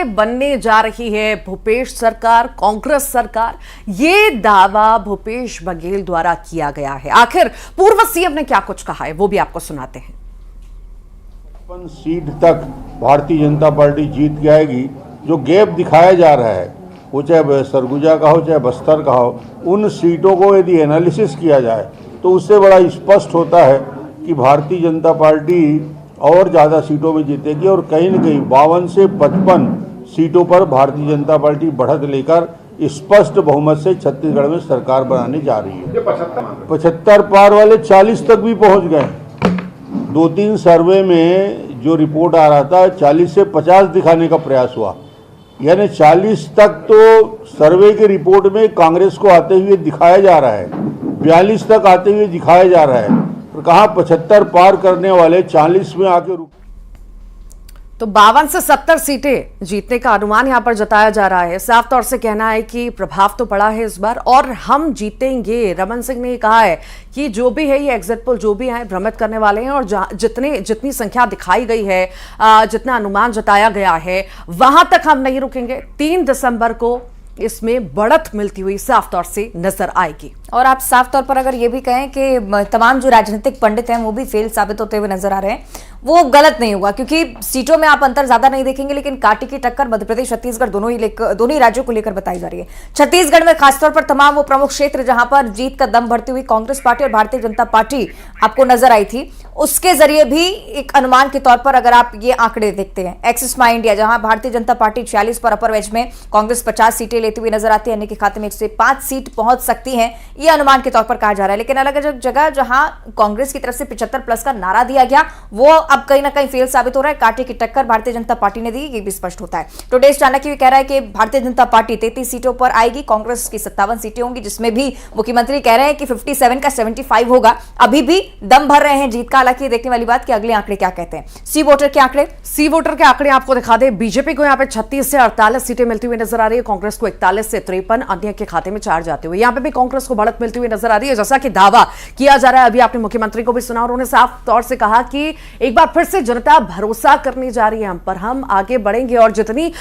आगे बनने जा रही है भूपेश सरकार, कांग्रेस सरकार, ये दावा भूपेश बघेल द्वारा किया गया है। आखिर पूर्व सीएम ने क्या कुछ कहा है वो भी आपको सुनाते हैं। 55 सीट तक भारतीय जनता पार्टी जीत जाएगी। जो गैप दिखाया जा रहा है, वो चाहे सरगुजा का हो चाहे बस्तर का हो, उन सीटों को यदि एनालिसिस किया जाए तो उससे बड़ा स्पष्ट होता है कि भारतीय जनता पार्टी और ज़्यादा सीटों में जीतेगी और कहीं न कहीं 52 से 55 सीटों पर भारतीय जनता पार्टी बढ़त लेकर स्पष्ट बहुमत से छत्तीसगढ़ में सरकार बनाने जा रही है। 75 पार वाले 40 तक भी पहुंच गए। 2-3 सर्वे में जो रिपोर्ट आ रहा था 40 से 50 दिखाने का प्रयास हुआ, यानी 40 तक तो सर्वे की रिपोर्ट में कांग्रेस को आते हुए दिखाया जा रहा है, 42 तक आते हुए दिखाया जा रहा है, और कहा 75 पार करने वाले 40 में आके रुक। तो 52 से 70 सीटें जीतने का अनुमान यहां पर जताया जा रहा है। साफ तौर से कहना है कि प्रभाव तो पड़ा है इस बार और हम जीतेंगे। रमन सिंह ने कहा है कि जो भी है ये एग्जिट पोल जो भी है भ्रमित करने वाले हैं और जितनी संख्या दिखाई गई है, जितना अनुमान जताया गया है, वहां तक हम नहीं रुकेंगे। 3 दिसंबर को इसमें बढ़त मिलती हुई साफ तौर से नजर आएगी। और आप साफ तौर पर अगर ये भी कहें कि तमाम जो राजनीतिक पंडित हैं वो भी फेल साबित होते हुए नजर आ रहे हैं, वो गलत नहीं होगा, क्योंकि सीटों में आप अंतर ज्यादा नहीं देखेंगे, लेकिन कांटे की टक्कर मध्य प्रदेश छत्तीसगढ़ दोनों ही राज्यों को लेकर बताई जा रही है। छत्तीसगढ़ में खासतौर पर तमाम वो प्रमुख क्षेत्र जहां पर जीत का दम भरती हुई कांग्रेस पार्टी और भारतीय जनता पार्टी आपको नजर आई थी, उसके जरिए भी एक अनुमान के तौर पर अगर आप ये आंकड़े देखते हैं, एक्सिस माई इंडिया जहां भारतीय जनता पार्टी 46 पर, अपर वेज में कांग्रेस 50 सीटें लेती हुई नजर आती है, अन्य के खाते में 105 सीट पहुंच सकती है, यह अनुमान के तौर पर कहा जा रहा है। लेकिन अलग अलग जगह जहां कांग्रेस की तरफ से 75 प्लस का नारा दिया गया, वो अब कहीं ना कहीं फेल साबित हो रहा है। कांटे की टक्कर भारतीय जनता पार्टी ने दी, ये भी स्पष्ट होता है। टुडे चाणक्य कह रहा है कि भारतीय जनता पार्टी 33 सीटों पर आएगी, कांग्रेस की 57 सीटें होंगी, जिसमें भी मुख्यमंत्री कह रहे हैं कि 57 का 75 होगा। अभी भी दम भर रहे हैं जीत का। हालांकि देखने वाली बात कि अगले आंकड़े क्या कहते हैं। सी वोटर के आंकड़े आपको दिखा दें। बीजेपी को यहां पे 36 से 48 सीटें मिलती हुई नजर आ रही है, कांग्रेस को 41 से 53, अन्य के खाते में 4 जाते हुए। यहां पे भी कांग्रेस को बढ़त मिलती हुई नजर आ रही है, जैसा कि दावा किया जा रहा है। अभी आपने मुख्यमंत्री को भी सुना, उन्होंने साफ तौर से कहा कि एक बार फिर से जनता भरोसा करने जा रही है हम पर, हम आगे बढ़ेंगे और जितनी